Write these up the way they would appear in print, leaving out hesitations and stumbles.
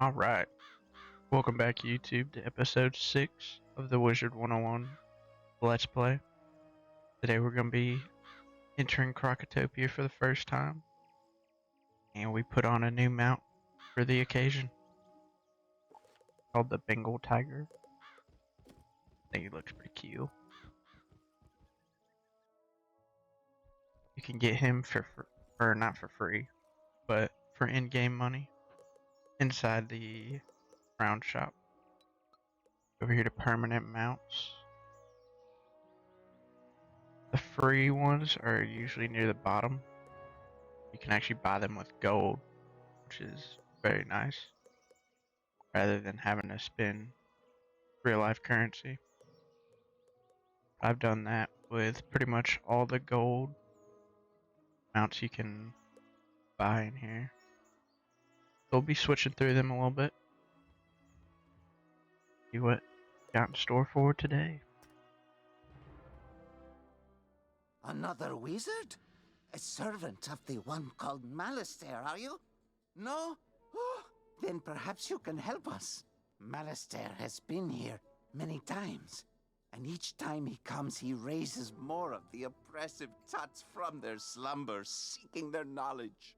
Alright, welcome back YouTube to episode 6 of the Wizard 101 Let's Play. Today we're going to be entering Krokotopia for the first time, and we put on a new mount for the occasion, called the Bengal Tiger. I think he looks pretty cute. You can get him or not for free, but for in-game money inside the round shop. Over here to permanent mounts. The free ones are usually near the bottom. You can actually buy them with gold, which is very nice, rather than having to spend real life currency. I've done that with pretty much all the gold mounts you can buy in here. We'll be switching through them a little bit. See what got in store for today. Another wizard? A servant of the one called Malistaire, are you? No? Oh, then perhaps you can help us. Malistaire has been here many times, and each time he comes he raises more of the oppressive tuts from their slumbers, seeking their knowledge.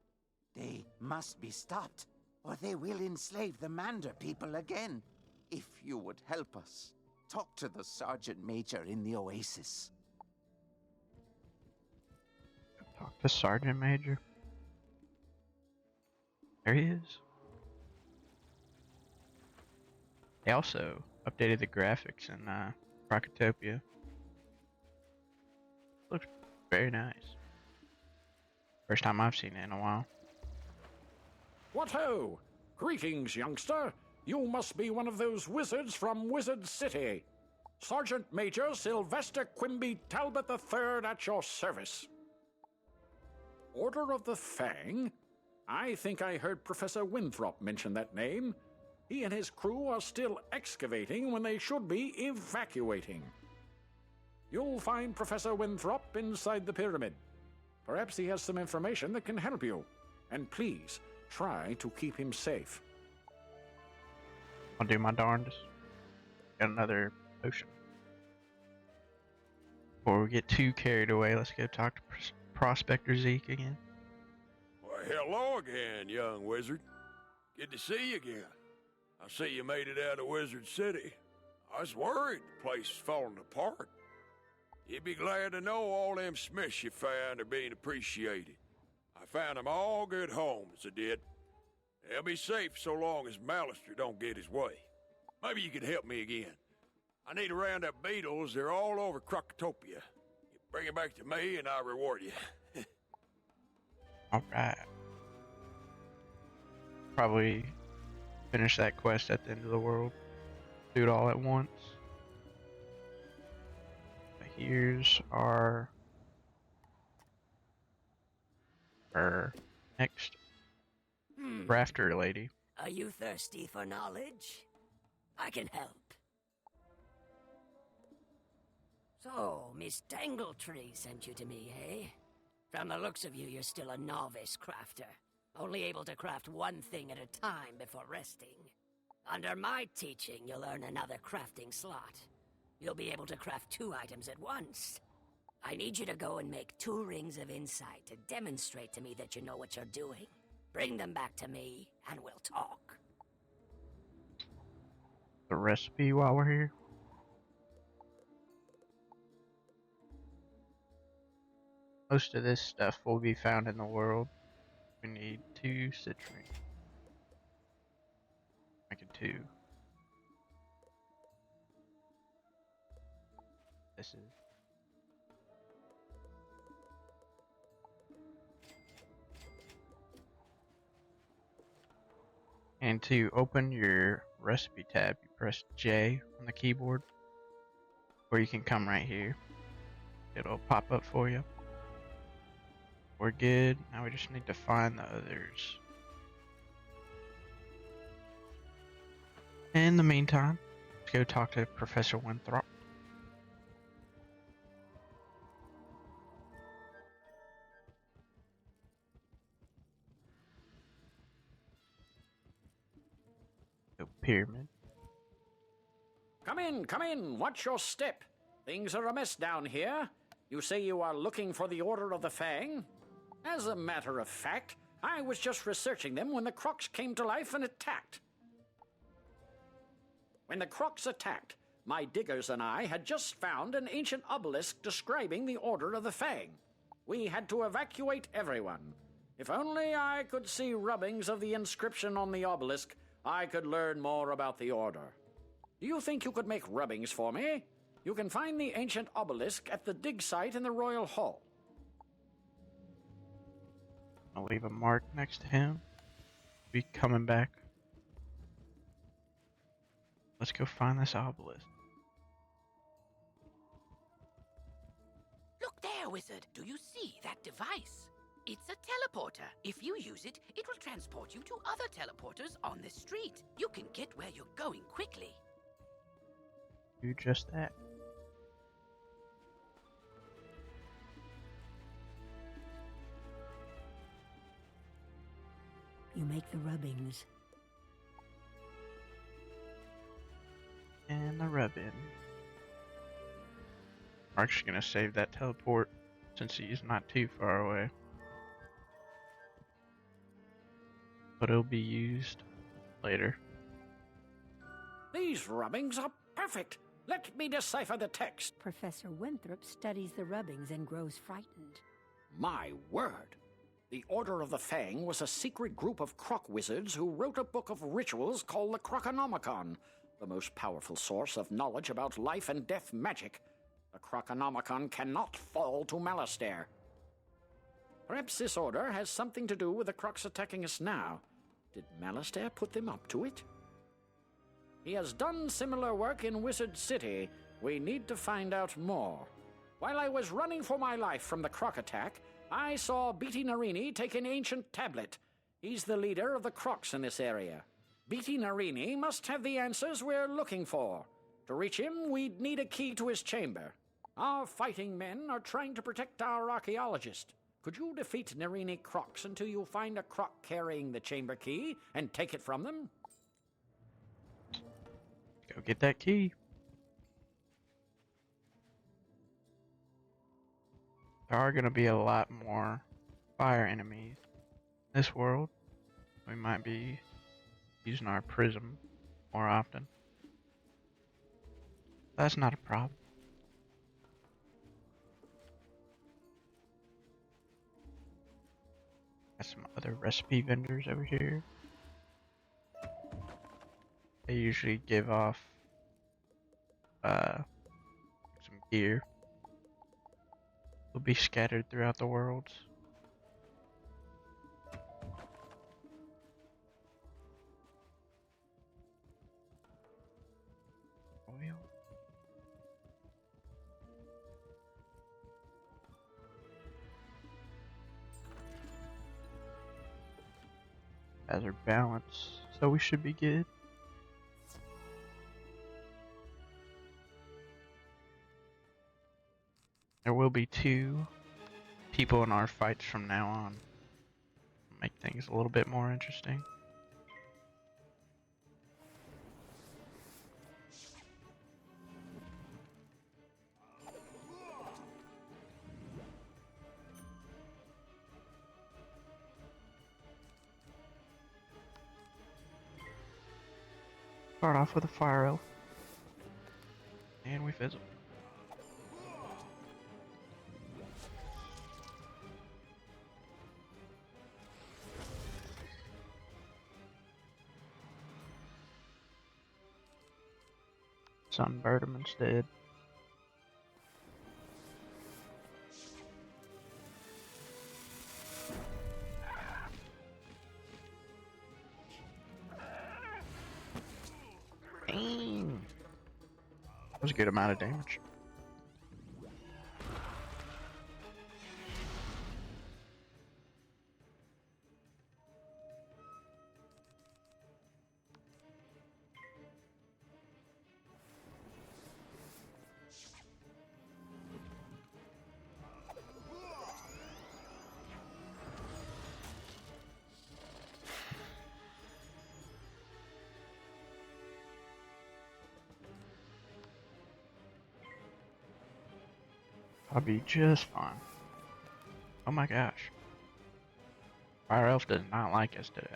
They must be stopped, or they will enslave the Mander people again. If you would help us, talk to the Sergeant Major in the Oasis. Talk to Sergeant Major. There he is. They also updated the graphics in Krokotopia. Looks very nice. First time I've seen it in a while. What ho! Greetings, youngster. You must be one of those wizards from Wizard City. Sergeant Major Sylvester Quimby Talbot III at your service. Order of the Fang? I think I heard Professor Winthrop mention that name. He and his crew are still excavating when they should be evacuating. You'll find Professor Winthrop inside the pyramid. Perhaps he has some information that can help you. And please, try to keep him safe. I'll do my darndest. Got another potion. Before we get too carried away, let's go talk to Prospector Zeke again. Well, hello again, young wizard. Good to see you again. I see you made it out of Wizard City. I was worried the place was falling apart. You'd be glad to know all them smiths you found are being appreciated. I found them all good homes, I did. They'll be safe so long as Malistaire don't get his way. Maybe you could help me again. I need to round up beetles. They're all over Krokotopia. You bring it back to me and I'll reward you. Alright. Probably finish that quest at the end of the world. Do it all at once. But here's our next rafter lady. Are you thirsty for knowledge? I can help. So, Miss Tangletree sent you to me, eh? From the looks of you, you're still a novice crafter. Only able to craft one thing at a time before resting. Under my teaching, you'll earn another crafting slot. You'll be able to craft 2 items at once. I need you to go and make 2 rings of insight to demonstrate to me that you know what you're doing. Bring them back to me, and we'll talk. The recipe while we're here. Most of this stuff will be found in the world. We need 2 citrine. Make it 2. This is. And to open your recipe tab, you press J on the keyboard. Or you can come right here. It'll pop up for you. We're good. Now we just need to find the others. In the meantime, let's go talk to Professor Winthrop. pyramid. Come in, watch your step. Things are amiss down here. You say you are looking for the Order of the Fang? As a matter of fact, I was just researching them when the Crocs came to life and attacked. When the Crocs attacked, my diggers and I had just found an ancient obelisk describing the Order of the Fang. We had to evacuate everyone. If only I could see rubbings of the inscription on the obelisk, I could learn more about the Order. Do you think you could make rubbings for me? You can find the ancient obelisk at the dig site in the Royal Hall. I'll leave a mark next to him. Be coming back. Let's go find this obelisk. Look there, wizard. Do you see that device? It's a teleporter. If you use it, it will transport you to other teleporters on the street. You can get where you're going quickly. Do just that. You make the rubbings. And the rubbing. Mark's gonna save that teleport since he's not too far away. But it'll be used later. These rubbings are perfect. Let me decipher the text. Professor Winthrop studies the rubbings and grows frightened. My word! The Order of the Fang was a secret group of croc wizards who wrote a book of rituals called the Krokonomicon, the most powerful source of knowledge about life and death magic. The Krokonomicon cannot fall to Malastair. Perhaps this order has something to do with the crocs attacking us now. Did Malastair put them up to it? He has done similar work in Wizard City. We need to find out more. While I was running for my life from the croc attack, I saw Beatty Narini take an ancient tablet. He's the leader of the crocs in this area. Beatty Narini must have the answers we're looking for. To reach him, we'd need a key to his chamber. Our fighting men are trying to protect our archaeologist. Could you defeat Narini crocs until you find a croc carrying the chamber key and take it from them? Go get that key. There are gonna be a lot more fire enemies in this world. We might be using our prism more often. That's not a problem. Got some other recipe vendors over here. They usually give off some gear. Will be scattered throughout the worlds. Oil. As our balance, so we should be good. There will be 2 people in our fights from now on. Make things a little bit more interesting. Start off with a fire elf. And we fizzle. Sunbird him instead. Dang. That was a good amount of damage. I'll be just fine. Oh my gosh. Fire Elf does not like us today.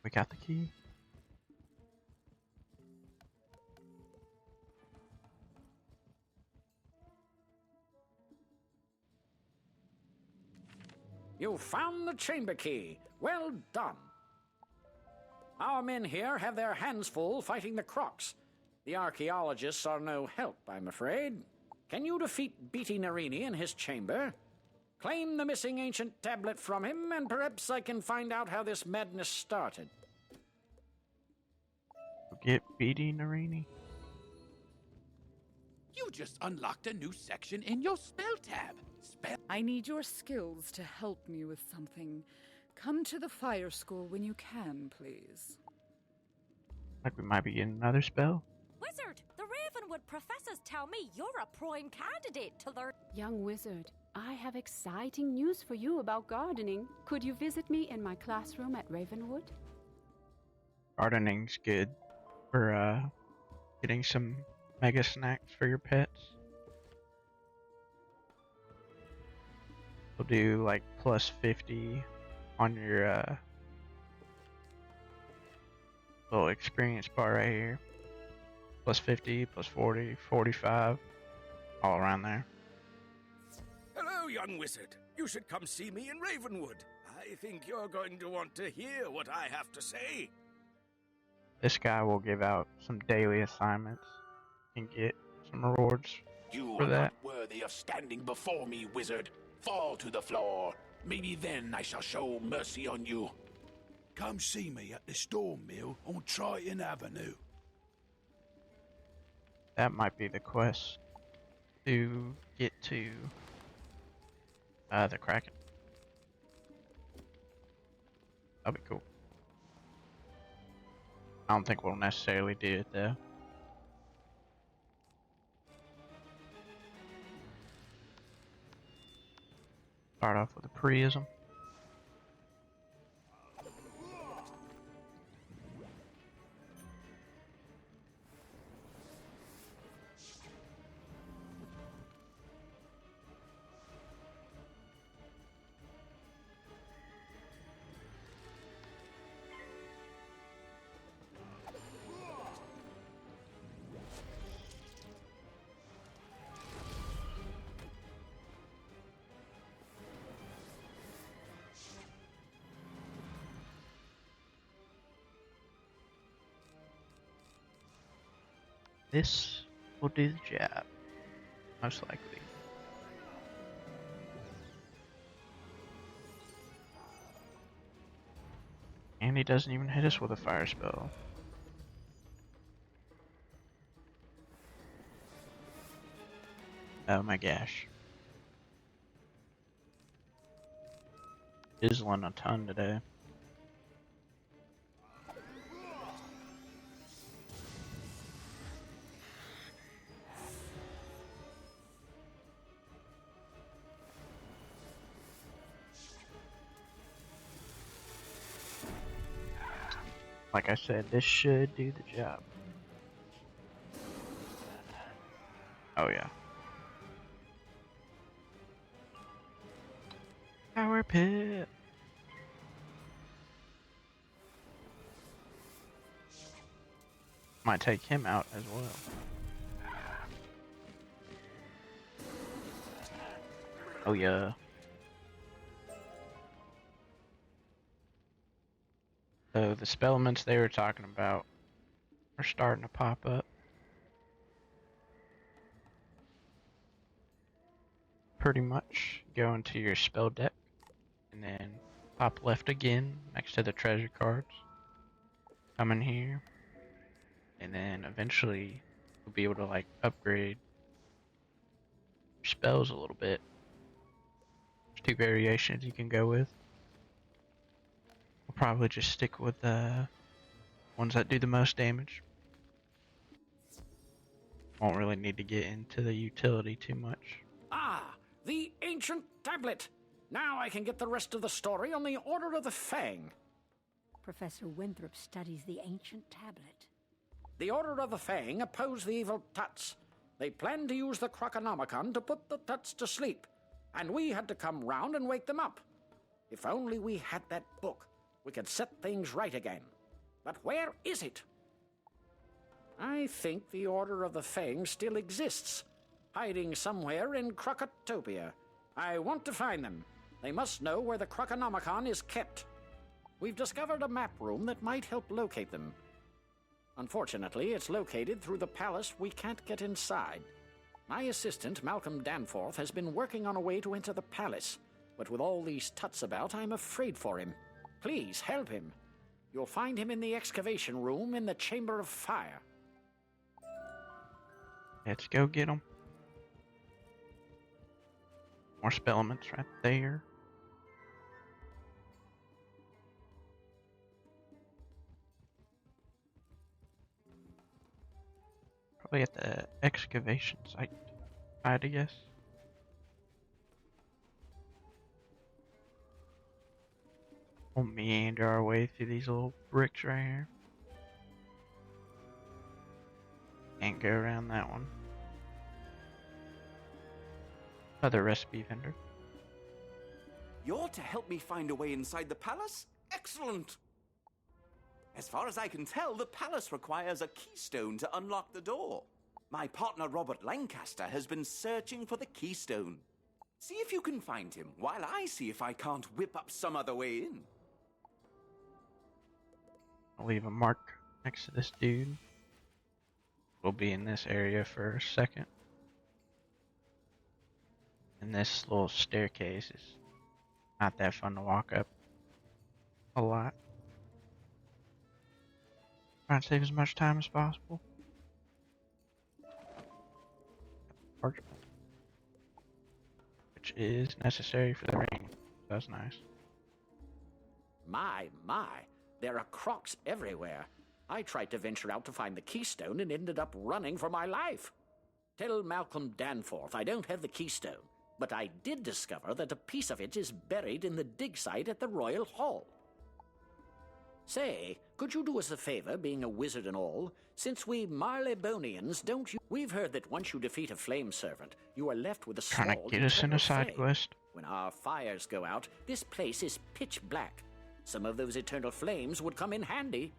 We got the key. You found the chamber key. Well done. Our men here have their hands full fighting the Kroks. The archaeologists are no help, I'm afraid. Can you defeat Beatty Narini in his chamber? Claim the missing ancient tablet from him, and perhaps I can find out how this madness started. Get Beatty Narini. You just unlocked a new section in your spell tab. I need your skills to help me with something. Come to the fire school when you can, please. Like we might be getting another spell. Wizard, the Ravenwood professors tell me you're a prime candidate to learn. Young wizard, I have exciting news for you about gardening. Could you visit me in my classroom at Ravenwood? Gardening's good for getting some mega snacks for your pets. We'll do like plus 50 on your little experience bar right here. Plus 50, plus 40, 45, all around there. Hello, young wizard. You should come see me in Ravenwood. I think you're going to want to hear what I have to say. This guy will give out some daily assignments and get some rewards You for are that. not worthy of standing before me, wizard. Fall to the floor. Maybe then I shall show mercy on you. Come see me at the Storm Mill on Triton Avenue. That might be the quest to get to the Kraken. That'll be cool. I don't think we'll necessarily do it though. Start off with a prism. This will do the job, most likely. And he doesn't even hit us with a fire spell. Oh my gosh. Izzling a ton today. Like I said, this should do the job. Oh yeah. Power pit. Might take him out as well. Oh yeah. So the spellments they were talking about are starting to pop up. Pretty much go into your spell deck and then pop left again next to the treasure cards. Come in here and then eventually you'll be able to like upgrade your spells a little bit. There's 2 variations you can go with. We'll probably just stick with the ones that do the most damage. Won't really need to get into the utility too much. Ah, the ancient tablet! Now I can get the rest of the story on the Order of the Fang. Professor Winthrop studies the ancient tablet. The Order of the Fang oppose the evil Tuts. They planned to use the Krokonomicon to put the Tuts to sleep, and we had to come round and wake them up. If only we had that book, we could set things right again. But where is it? I think the Order of the Fang still exists, hiding somewhere in KROKOTOPIA. I want to find them. They must know where the Krokonomicon is kept. We've discovered a map room that might help locate them. Unfortunately, it's located through the palace. We can't get inside. My assistant, Malcolm Danforth, has been working on a way to enter the palace, but with all these Tuts about, I'm afraid for him. Please, help him. You'll find him in the excavation room in the Chamber of Fire. Let's go get them. More spell elements right there. Probably at the excavation site, I guess. We'll meander our way through these little bricks right here. Can't go around that one. Another recipe vendor. You're to help me find a way inside the palace? Excellent! As far as I can tell, the palace requires a keystone to unlock the door. My partner Robert Lancaster has been searching for the keystone. See if you can find him, while I see if I can't whip up some other way in. I'll leave a mark next to this dude. We'll be in this area for a second. And this little staircase is not that fun to walk up a lot. Trying to save as much time as possible. Which is necessary for the ring. That's nice. My, there are crocs everywhere. I tried to venture out to find the keystone and ended up running for my life. Tell Malcolm Danforth I don't have the keystone, but I did discover that a piece of it is buried in the dig site at the Royal Hall. Say, could you do us a favor, being a wizard and all? Since we Marleybonians don't you... We've heard that once you defeat a flame servant, you are left with a small... Trying to get us in a side quest. When our fires go out, this place is pitch black. Some of those eternal flames would come in handy.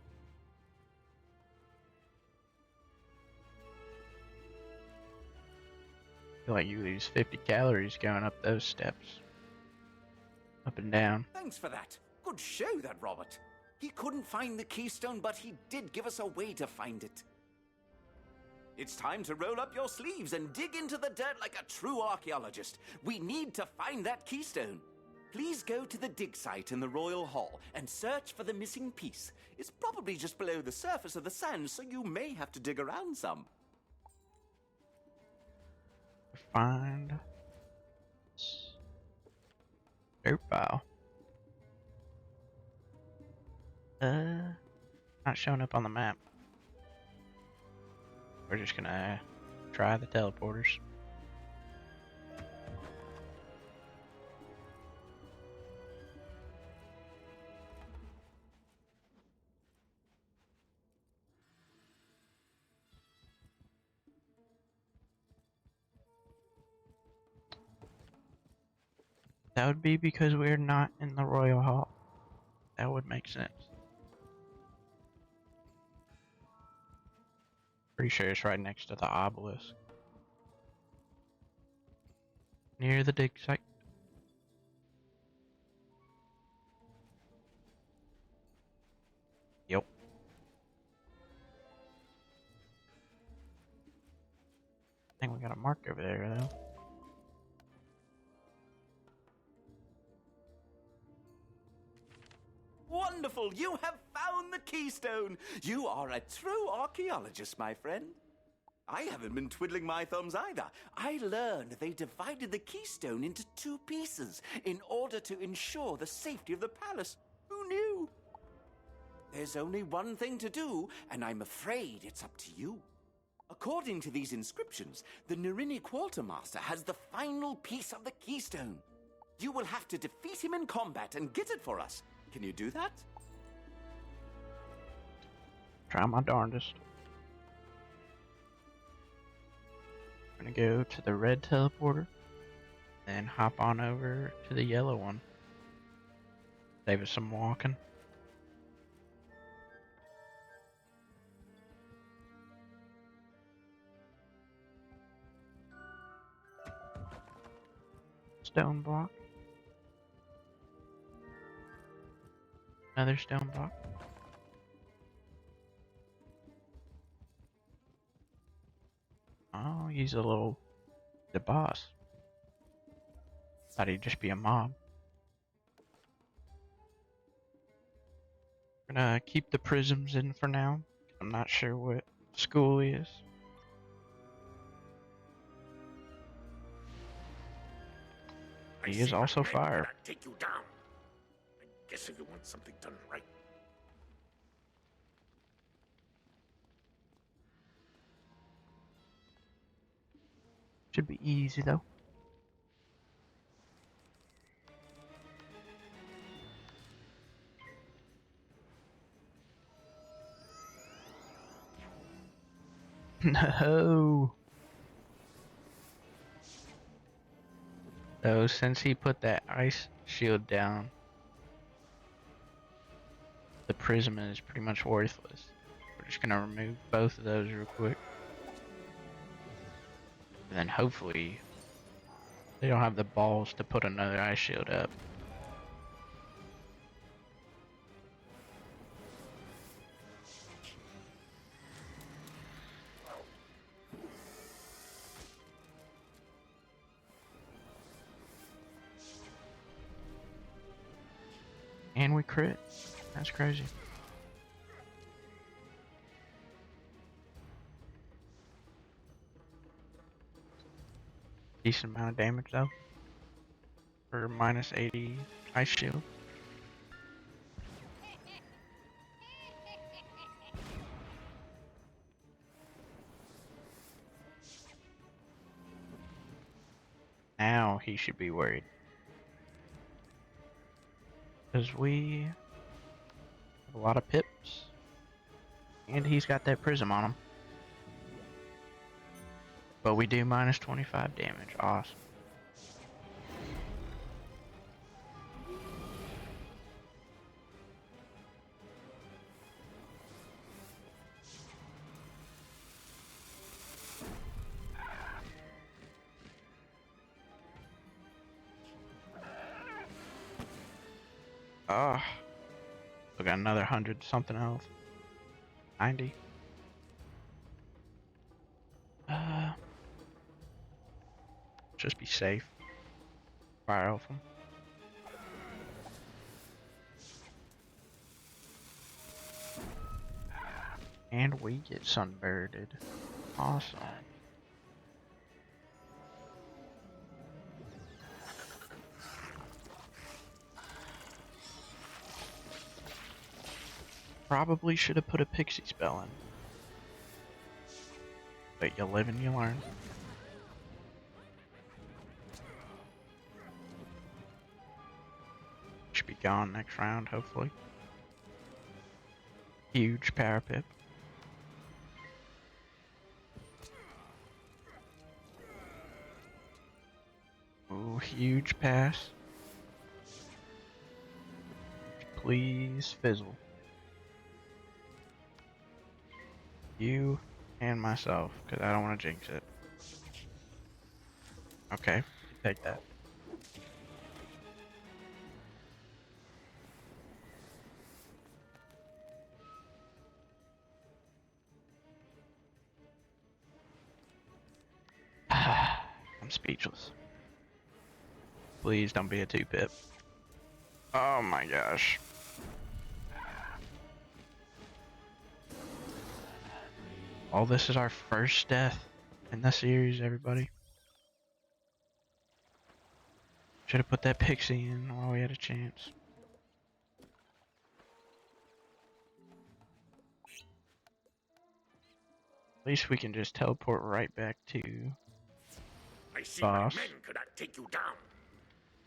I feel like you lose 50 calories going up those steps. Up and down. Thanks for that. Good show, that Robert. He couldn't find the keystone, but he did give us a way to find it. It's time to roll up your sleeves and dig into the dirt like a true archaeologist. We need to find that keystone. Please go to the dig site in the Royal Hall and search for the missing piece. It's probably just below the surface of the sand, so you may have to dig around some. Find dirt pile. Not showing up on the map. We're just gonna try the teleporters. That would be because we're not in the Royal Hall. That would make sense. Pretty sure it's right next to the obelisk. Near the dig site. Yep. I think we got a mark over there though. Wonderful! You have found the keystone! You are a true archaeologist, my friend. I haven't been twiddling my thumbs either. I learned they divided the keystone into 2 pieces in order to ensure the safety of the palace. Who knew? There's only one thing to do, and I'm afraid it's up to you. According to these inscriptions, the Narini Quartermaster has the final piece of the keystone. You will have to defeat him in combat and get it for us. Can you do that? Try my darndest. I'm gonna go to the red teleporter, then hop on over to the yellow one. Save us some walking. Stone block. Another stone block. Oh, he's the boss. Thought he'd just be a mob. We're gonna keep the prisms in for now. I'm not sure what school he is. He is also fire. Take you down. I guess if you want something done right. Should be easy though. No. So since he put that ice shield down, the prism is pretty much worthless. We're just gonna remove both of those real quick. And then hopefully they don't have the balls to put another ice shield up. And we crit. That's crazy. Decent amount of damage though. For minus 80 ice shield. Now he should be worried. Because we have a lot of pips. And he's got that prism on him. But we do minus 25 damage. Awesome. Ah, we got another 100 something health. 90. Just be safe. Fire off him. And we get sunbirded. Awesome. Probably should have put a pixie spell in. But you live and you learn. Should be gone next round, hopefully. Huge power pip. Ooh, huge pass. Please fizzle. You and myself, because I don't want to jinx it. Okay, take that. I'm speechless. Please don't be a 2-pip. Oh my gosh. All this is our first death in the series, everybody. Should have put that pixie in while we had a chance. least we can just teleport right back to I see boss. my men could not take you down.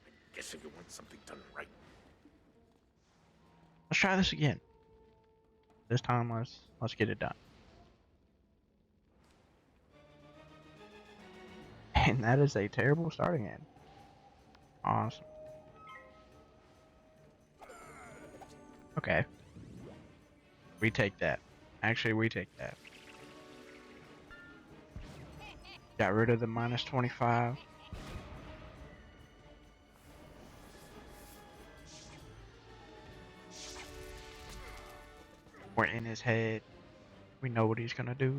I guess if you want something done right. Let's try this again. This time, let's get it done. And that is a terrible starting end. Awesome. Okay. We take that. Actually, we take that. Got rid of the minus 25. We're in his head. We know what he's gonna do.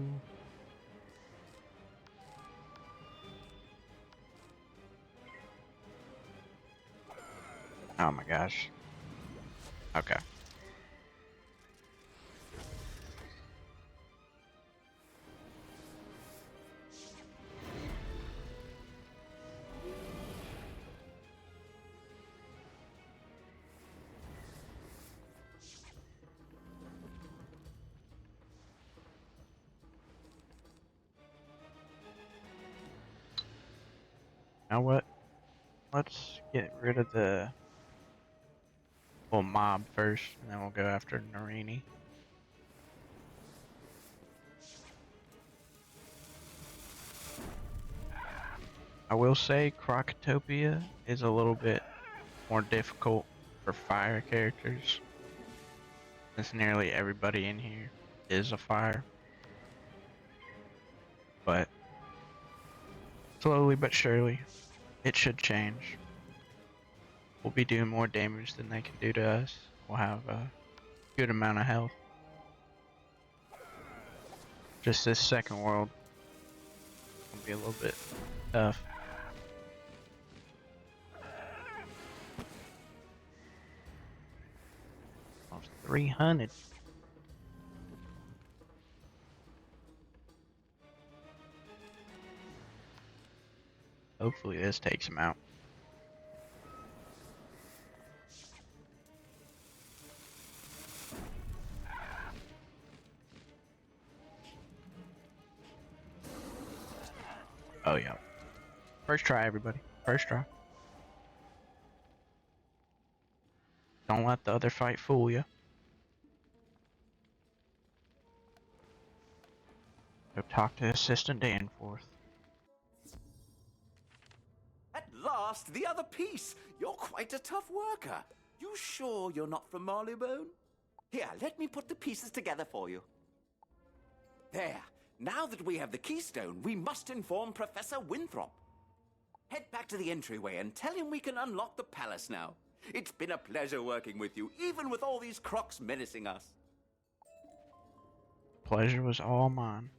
Oh my gosh. Okay. Now what? Let's get rid of the little mob first, and then we'll go after Narini. I will say KROKOTOPIA is a little bit more difficult for fire characters, since nearly everybody in here is a fire. But slowly but surely, it should change. We'll be doing more damage than they can do to us. We'll have a good amount of health. Just this second world will be a little bit tough. Almost 300. Hopefully this takes him out. Oh yeah. First try, everybody. First try. Don't let the other fight fool you. Go talk to Assistant Danforth. At last, the other piece! You're quite a tough worker. You sure you're not from Marleybone? Here, let me put the pieces together for you. There. Now that we have the keystone, we must inform Professor Winthrop. Head back to the entryway and tell him we can unlock the palace now. It's been a pleasure working with you, even with all these crocs menacing us. Pleasure was all mine.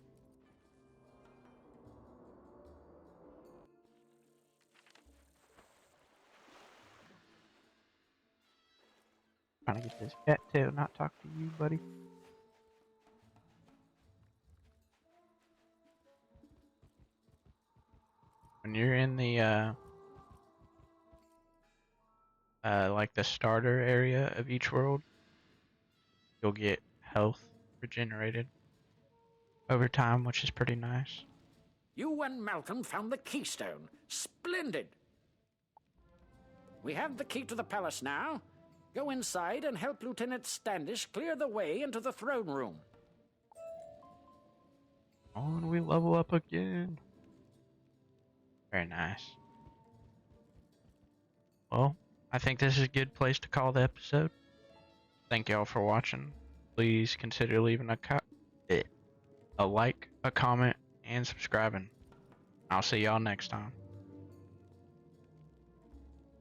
Trying to get this cat tail, not talk to you, buddy. When you're in the like the starter area of each world, you'll get health regenerated over time, which is pretty nice. You and Malcolm found the keystone. Splendid! We have the key to the palace now. Go inside and help Lieutenant Standish clear the way into the throne room. Oh, and we level up again. Very nice. Well, I think this is a good place to call the episode. Thank y'all for watching. Please consider leaving a like, a comment, and subscribing. I'll see y'all next time.